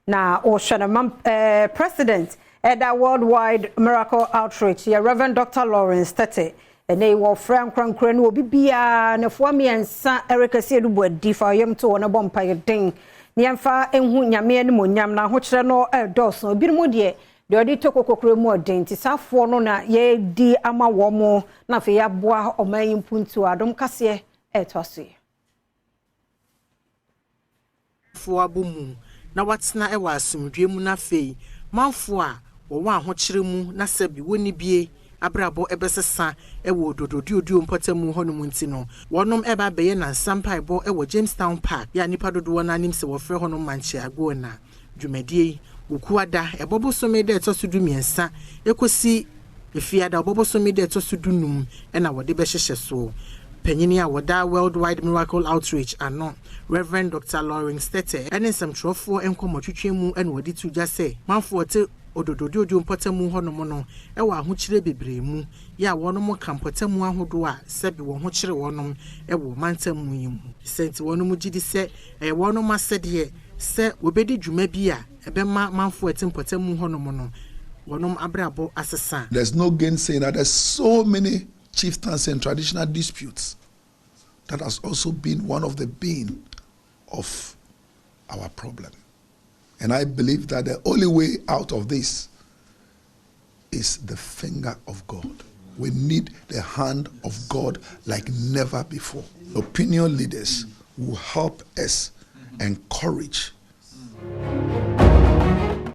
na Oshana President at that Worldwide Miracle Outreach, Reverend Dr. Lawrence Tete. And they were Frank Crankren will be Bia, Nefwami and San Erica said, would differ yam to on a bumpire ding. Niamfa and Hunyame and Munyam, now which are no Dawson, Birmudie, the Odi Toko more dainty, South Fornona, ye di ama womo, Nafia bois or may impuntu Adom Kasee, etwasi. For Abumu, now what's na ewa sumdrimu na fei, Manfua, or one watchrimu, na sebi, winnie be. Abrabo ebesesa ewo dododio mpotemu honomuntino wonom eba beye na sampai bo ewo Jamestown Park ya nipa dodo na anim se wo fre honom manche ago na dwumadie wokuada ebobo somede etosudu miensa ekosi efiada obobo somede etosudu num na wode behyehyɛ so panyini a woda Worldwide Miracle Outreach ano Reverend Dr. Lawrence Tete ene nsɛmtrofo enkomotwetwemu ene wode tuja se manfo te odododio mpotemu honom no ewa ahokyire bebremu ya wonom kampotemu ahodo a sebi wo ho kyere wonom ewo mantemu yimu senti wonom gidi se wonom asede se obedi dwuma bi a ebema manfo etimpotemu honom no wonom abrabo asesa. There's no gainsaying that there's so many chieftains and traditional disputes. That has also been one of the bane of our problem. And I believe that the only way out of this is the finger of God. We need the hand of God like never before. Opinion leaders will help us encourage